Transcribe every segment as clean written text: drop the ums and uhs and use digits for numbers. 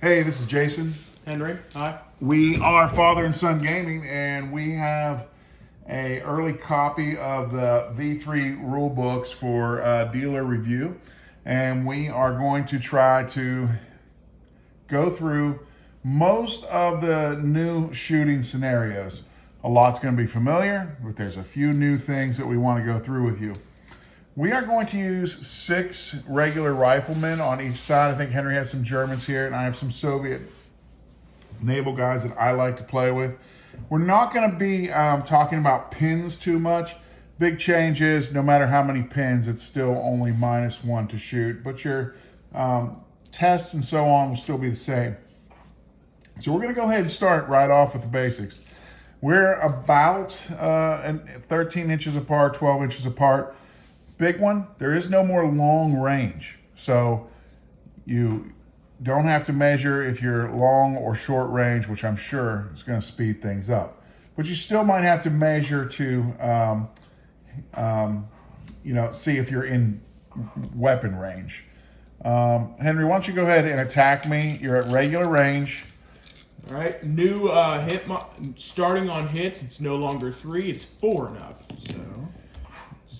Hey, this is Jason. Henry, hi. We are Father and Son Gaming, and we have a early copy of the V3 rule books for dealer review, and we are going to try to go through most of the new shooting scenarios. A lot's going to be familiar, but there's a few new things that we want to go through with you. We are going to use 6 regular riflemen on each side. I think Henry has some Germans here, and I have some Soviet naval guys that I like to play with. We're not going to be talking about pins too much. Big change is no matter how many pins, it's still only -1 to shoot, but your tests and so on will still be the same. So we're going to go ahead and start right off with the basics. We're about 13 inches apart, 12 inches apart. Big one, there is no more long range. So you don't have to measure if you're long or short range, which I'm sure is going to speed things up. But you still might have to measure to, see if you're in weapon range. Henry, why don't you go ahead and attack me? You're at regular range. All right, new starting on hits. It's no longer 3; it's 4 and up. So,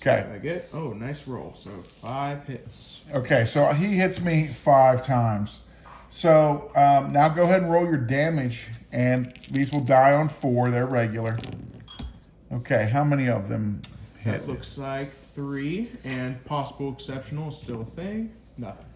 Okay. I get. Oh, nice roll. So 5 hits. Okay, so he hits me 5 times. So now go ahead and roll your damage, and these will die on 4. They're regular. Okay, how many of them hit? It looks like 3, and possible exceptional is still a thing. Nothing.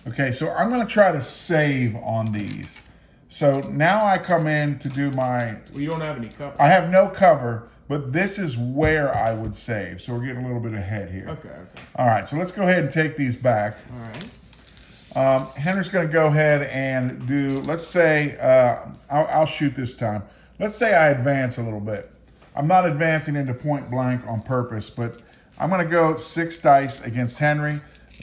Okay, so I'm going to try to save on these. So now I come in to do my... Well, you don't have any cover. I have no cover, but this is where I would save. So we're getting a little bit ahead here. Okay. All right, so let's go ahead and take these back. All right. Henry's going to go ahead and do, let's say, I'll shoot this time. Let's say I advance a little bit. I'm not advancing into point blank on purpose, but I'm going to go 6 dice against Henry,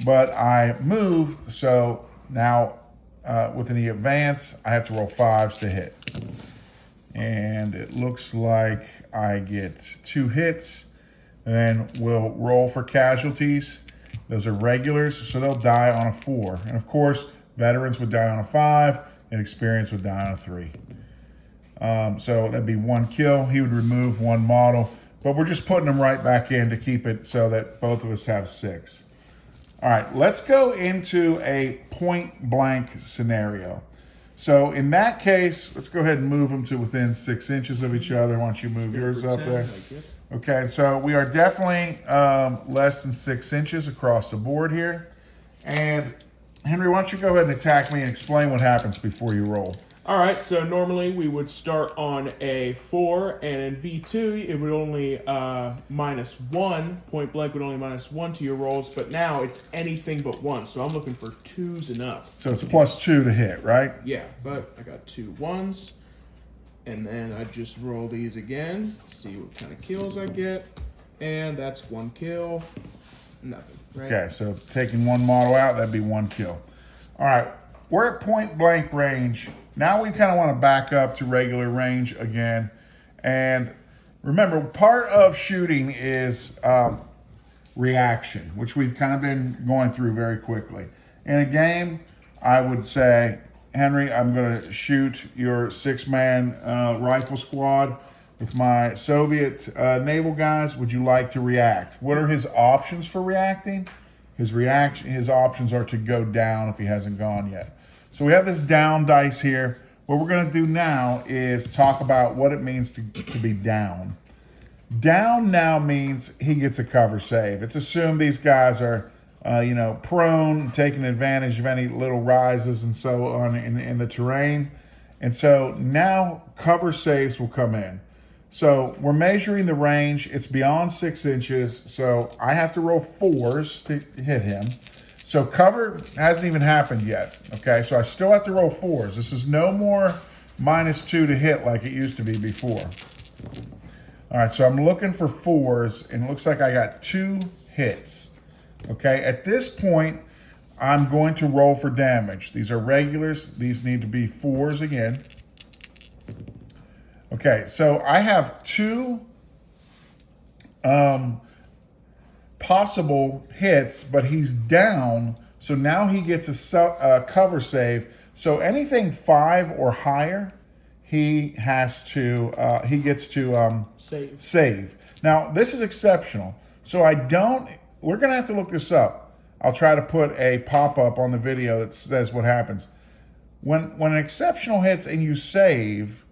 but I move, so now with any advance, I have to roll 5s to hit. And it looks like I get 2 hits, and then we'll roll for casualties. Those are regulars, so they'll die on a 4. And of course, veterans would die on a 5, and experience would die on a 3. So that'd be 1 kill. He would remove 1 model, but we're just putting them right back in to keep it so that both of us have 6. All right, let's go into a point blank scenario. So in that case, let's go ahead and move them to within 6 inches of each other. Why don't you move yours up there? Okay, so we are definitely less than 6 inches across the board here. And Henry, why don't you go ahead and attack me and explain what happens before you roll. All right, so normally we would start on a 4, and in V2 it would only -1. Point blank would only -1 to your rolls, but now it's anything but 1. So I'm looking for 2s and up. So it's +2 to hit, right? Yeah, but I got 2 1s, and then I just roll these again, see what kind of kills I get, and that's 1 kill, nothing. Right? Okay, so taking 1 model out, that'd be 1 kill. All right, we're at point blank range. Now we kind of want to back up to regular range again. And remember, part of shooting is reaction, which we've kind of been going through very quickly. In a game, I would say, Henry, I'm going to shoot your 6-man rifle squad with my Soviet naval guys. Would you like to react? What are his options for reacting? His options are to go down if he hasn't gone yet. So we have this down dice here. What we're going to do now is talk about what it means to be down. Down now means he gets a cover save. It's assumed these guys are, prone, taking advantage of any little rises and so on in the terrain. And so now cover saves will come in. So we're measuring the range. It's beyond 6 inches. So I have to roll 4s to hit him. So cover hasn't even happened yet, okay? So I still have to roll 4s. This is no more -2 to hit like it used to be before. All right, so I'm looking for 4s, and it looks like I got 2 hits, okay? At this point, I'm going to roll for damage. These are regulars. These need to be 4s again. Okay, so I have 2 possible hits, but he's down, so now he gets a cover save, So anything 5 or higher, he gets to Save. save. Now, this is exceptional. So we're going to have to look this up. I'll try to put a pop-up on the video that says what happens. When an exceptional hits and you save,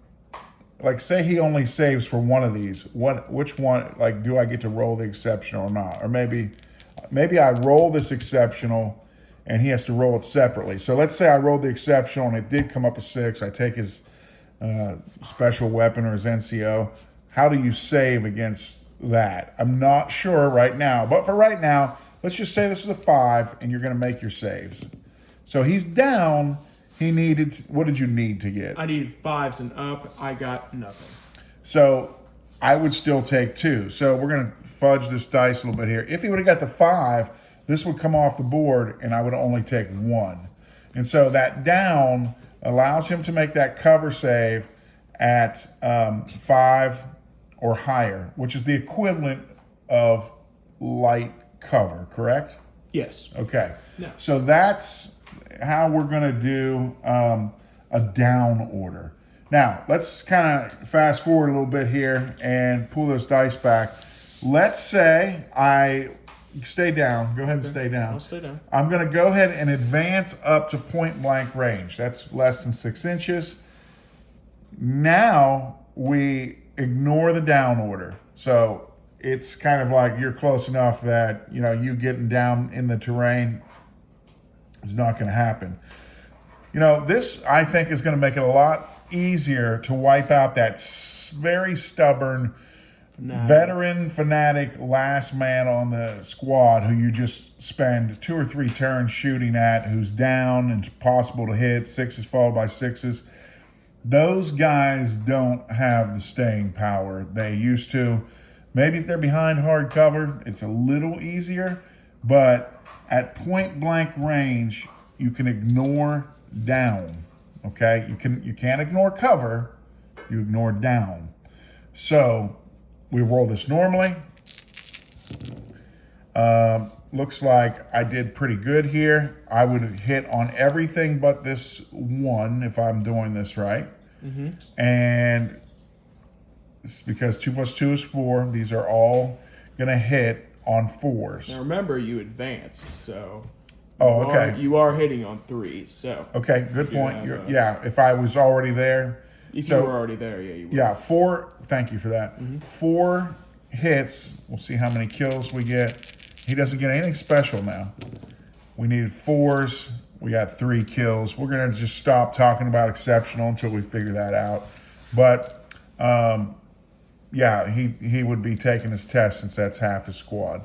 like say he only saves for one of these, which one, like do I get to roll the exceptional or not? Or maybe I roll this exceptional and he has to roll it separately. So let's say I rolled the exceptional and it did come up a 6. I take his special weapon or his NCO. How do you save against that? I'm not sure right now, but for right now, let's just say this is a 5 and you're going to make your saves. So he's down. What did you need to get? I needed 5s and up. I got nothing. So I would still take 2. So we're going to fudge this dice a little bit here. If he would have got the 5, this would come off the board and I would only take 1. And so that down allows him to make that cover save at 5 or higher, which is the equivalent of light cover, correct? Yes. Okay. No. So that's how we're going to do a down order. Now, let's kind of fast forward a little bit here and pull those dice back. Let's say I stay down. Go ahead and stay down. I'll stay down. I'm going to go ahead and advance up to point blank range. That's less than 6 inches. Now we ignore the down order. So it's kind of like you're close enough that, you getting down in the terrain is not going to happen. This, I think, is going to make it a lot easier to wipe out that very stubborn, veteran, fanatic last man on the squad who you just spend 2 or 3 turns shooting at, who's down and possible to hit, 6s followed by 6s. Those guys don't have the staying power they used to. Maybe if they're behind hard cover, it's a little easier, but at point blank range, you can ignore down, okay? You can't ignore cover, you ignore down. So we roll this normally. Looks like I did pretty good here. I would have hit on everything but this 1 if I'm doing this right. Mm-hmm. And it's because 2 plus 2 is 4. These are all going to hit on 4s. Now remember, you advanced, so okay. You are hitting on 3s. So okay, good point. If I was already there. If you were already there, yeah, you would. Yeah, 4. Thank you for that. Mm-hmm. 4 hits. We'll see how many kills we get. He doesn't get anything special now. We needed 4s. We got 3 kills. We're going to just stop talking about exceptional until we figure that out. But, he would be taking his test since that's half his squad.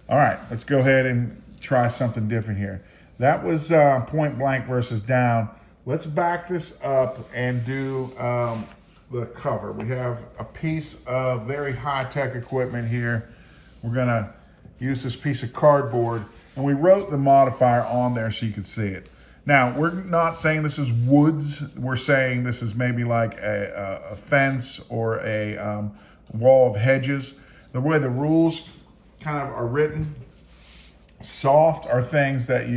All right, let's go ahead and try something different here. That was point blank versus down. Let's back this up and do the cover. We have a piece of very high-tech equipment here. We're going to use this piece of cardboard, and we wrote the modifier on there so you can see it. Now, we're not saying this is woods. We're saying this is maybe like a fence or a wall of hedges. The way the rules kind of are written, soft are things that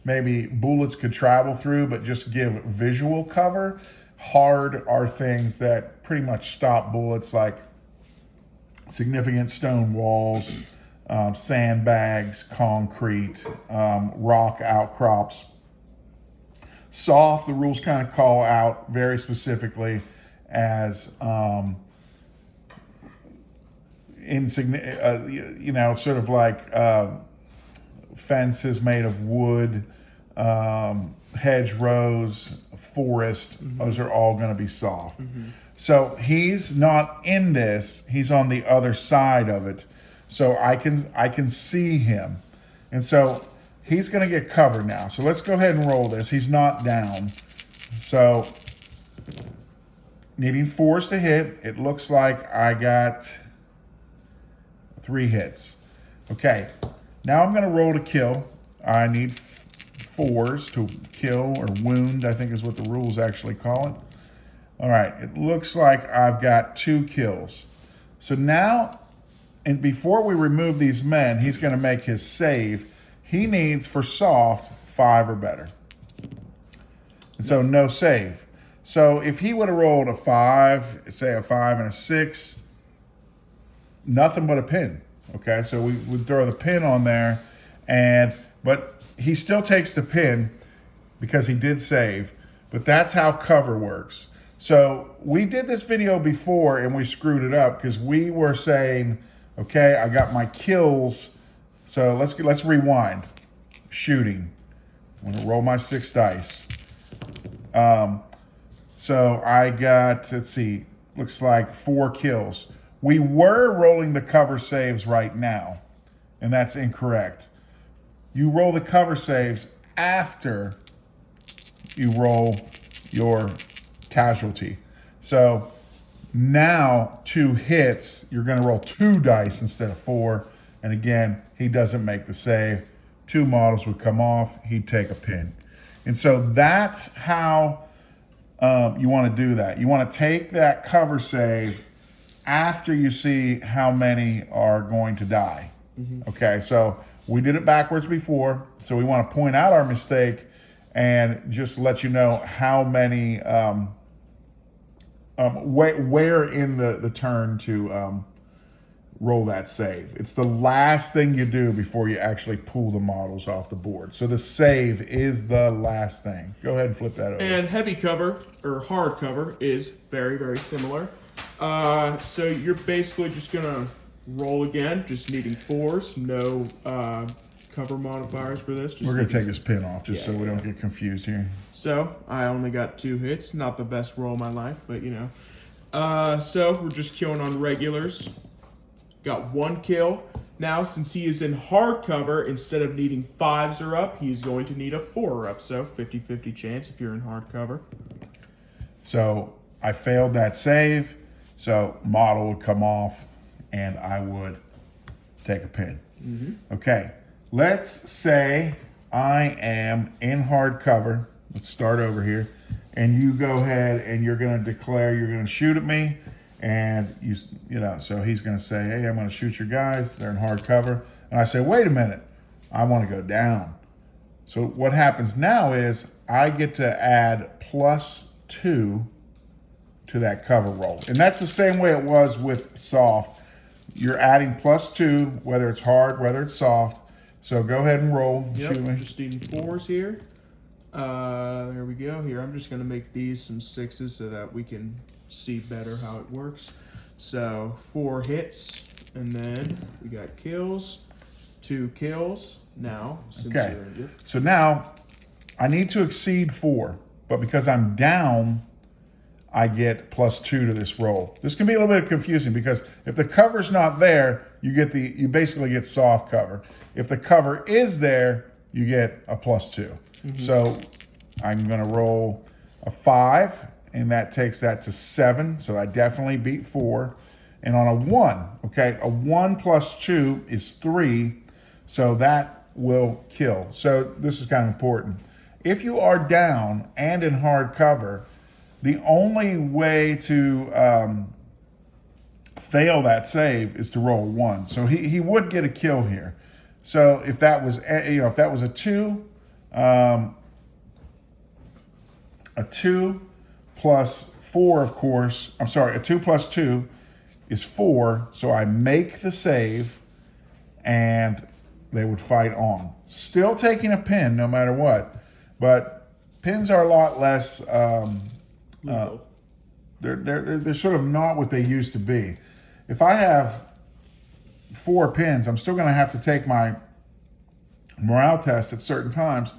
maybe bullets could travel through but just give visual cover. Hard are things that pretty much stop bullets, like significant stone walls, sandbags, concrete, rock outcrops. Soft, the rules kind of call out very specifically as insignificant, sort of like fences made of wood, hedgerows, forest. Mm-hmm. Those are all going to be soft. Mm-hmm. So he's not in this. He's on the other side of it. So I can see him. And so he's going to get covered now. So let's go ahead and roll this. He's not down. So needing 4s to hit. It looks like I got 3 hits. Okay. Now I'm going to roll to kill. I need 4s to kill or wound, I think is what the rules actually call it. All right. It looks like I've got 2 kills. So now, and before we remove these men, he's going to make his save. He needs, for soft, 5 or better. So no save. So if he would have rolled a 5, say a 5 and a 6, nothing but a pin. Okay, so we would throw the pin on there, but he still takes the pin because he did save. But that's how cover works. So we did this video before and we screwed it up because we were saying, okay, I got my kills. So let's rewind. Shooting. I'm gonna roll my 6 dice. So I got, let's see, looks like 4 kills. We were rolling the cover saves right now, and that's incorrect. You roll the cover saves after you roll your casualty. So now 2 hits, you're gonna roll 2 dice instead of 4. And again, he doesn't make the save. 2 models would come off, he'd take a pin. And so that's how you want to do that. You want to take that cover save after you see how many are going to die. Okay, so we did it backwards before, so we want to point out our mistake and just let you know how many, where in the turn to roll that save. It's the last thing you do before you actually pull the models off the board. So the save is the last thing. Go ahead and flip that over. And heavy cover, or hard cover, is very, very similar. So you're basically just gonna roll again, just needing 4s, no cover modifiers for this. We're gonna take this pin off just so we don't get confused here. So I only got 2 hits, not the best roll of my life, but you know. So we're just killing on regulars. Got 1 kill. Now, since he is in hard cover, instead of needing 5s or up, he's going to need a 4 or up. So 50-50 chance if you're in hard cover. So I failed that save. So model would come off and I would take a pin. Okay, let's say I am in hard cover. Let's start over here. And you go ahead and you're gonna declare you're gonna shoot at me. And you know, so he's gonna say, hey, I'm gonna shoot your guys, they're in hard cover. And I say, wait a minute, I wanna go down. So what happens now is I get to add +2 to that cover roll. And that's the same way it was with soft. You're adding +2, whether it's hard, whether it's soft. So go ahead and roll, shoot me. Just needing 4s here. There we go. Here, I'm just gonna make these some 6s so that we can see better how it works. So 4 hits, and then we got kills, 2 kills. Now, since Okay, you're injured. so now I need to exceed 4, but because I'm down, I get +2 to this roll. This can be a little bit confusing because if the cover's not there, you basically get soft cover. If the cover is there, you get a +2. So I'm gonna roll a 5, and that takes that to 7. So I definitely beat 4. And on a 1, okay, a 1 + 2 is 3. So that will kill. So this is kind of important. If you are down and in hard cover, the only way to fail that save is to roll 1. So he would get a kill here. So if that was, if that was a 2 plus 4, of course, I'm sorry, a 2 plus 2 is 4. So I make the save and they would fight on. Still taking a pin no matter what, but pins are a lot less, they're sort of not what they used to be. If I have 4 pins, I'm still gonna have to take my morale test at certain times,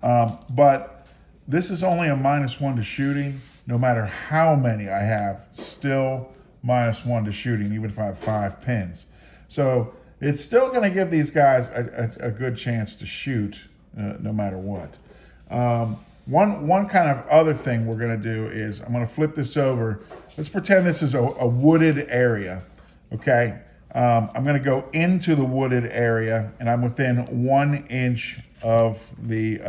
but this is only a -1 to shooting. No matter how many I have, still -1 to shooting, even if I have 5 pins. So it's still going to give these guys a good chance to shoot, no matter what. One kind of other thing we're going to do is I'm going to flip this over. Let's pretend this is a wooded area, okay? I'm going to go into the wooded area, and I'm within 1 inch of the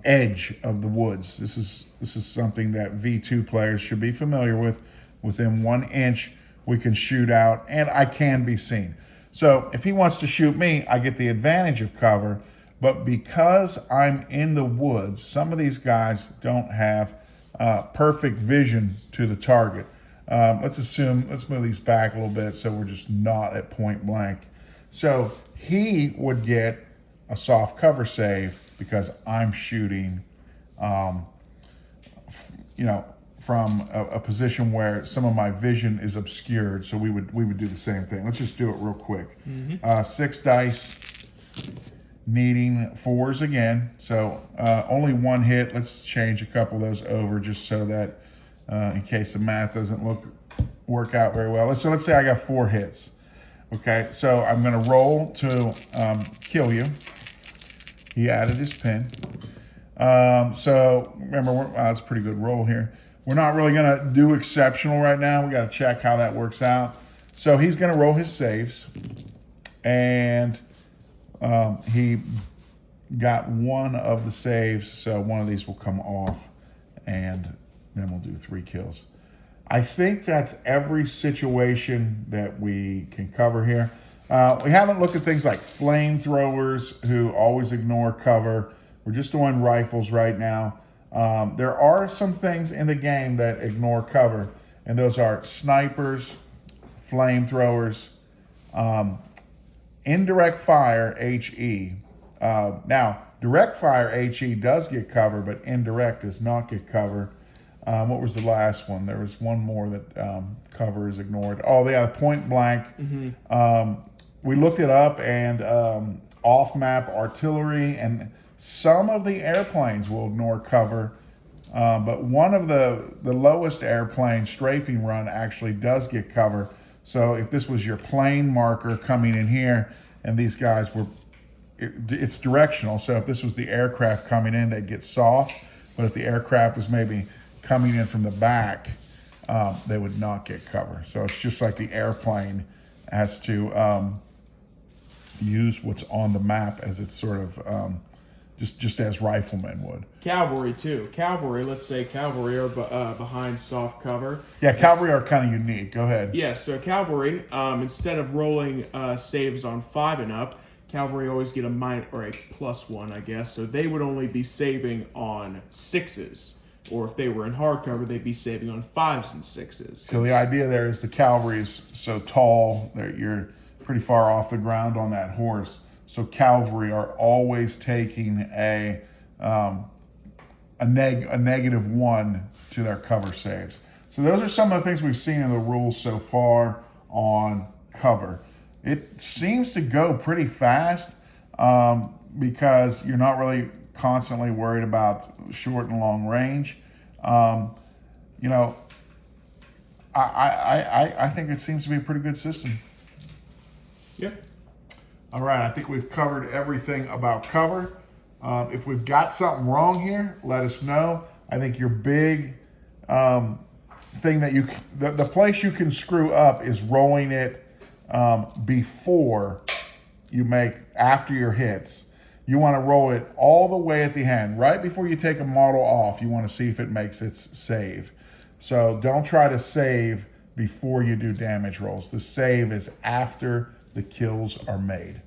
edge of the woods. This is something that V2 players should be familiar with. Within 1 inch, we can shoot out, and I can be seen. So if he wants to shoot me, I get the advantage of cover, But because I'm in the woods, some of these guys don't have perfect vision to the target. Let's move these back a little bit so we're just not at point blank. So he would get a soft cover save because I'm shooting, from a position where some of my vision is obscured. So we would do the same thing. Let's just do it real quick. 6 dice, needing 4s again. So only 1 hit. Let's change a couple of those over just so that in case the math doesn't work out very well. So let's say I got 4 hits. Okay, so I'm going to roll to kill you. He added his pin. So remember, that's a pretty good roll here. We're not really going to do exceptional right now. We got to check how that works out. So he's going to roll his saves, and he got 1 of the saves. So one of these will come off, and then we'll do 3 kills. I think that's every situation that we can cover here. We haven't looked at things like flamethrowers who always ignore cover. We're just doing rifles right now. There are some things in the game that ignore cover, and those are snipers, flamethrowers, indirect fire, HE. Now, direct fire, HE does get cover, but indirect does not get cover. What was the last one? There was one more that cover is ignored. Oh, yeah, point blank. We looked it up, and off-map artillery and some of the airplanes will ignore cover, but one of the lowest airplane strafing run actually does get cover. So if this was your plane marker coming in here, and these guys were, it's directional. So if this was the aircraft coming in, they'd get soft. But if the aircraft was maybe coming in from the back, they would not get cover. So it's just like the airplane has to use what's on the map as it's sort of just as riflemen would. Cavalry too. Cavalry, let's say cavalry are behind soft cover. Yeah, cavalry are kind of unique. Go ahead. Yeah, so cavalry, instead of rolling saves on 5 and up, cavalry always get a +1, I guess. So they would only be saving on 6s. Or if they were in hard cover, they'd be saving on 5s and 6s. So the idea there is the cavalry is so tall that you're pretty far off the ground on that horse. So cavalry are always taking a -1 to their cover saves. So those are some of the things we've seen in the rules so far on cover. It seems to go pretty fast because you're not really constantly worried about short and long range. I think it seems to be a pretty good system. Yep. All right, I think we've covered everything about cover. If we've got something wrong here, let us know. I think your big thing that the place you can screw up is rolling it before you after your hits. You want to roll it all the way at the end. Right before you take a model off, you want to see if it makes its save. So don't try to save before you do damage rolls. The save is after the kills are made.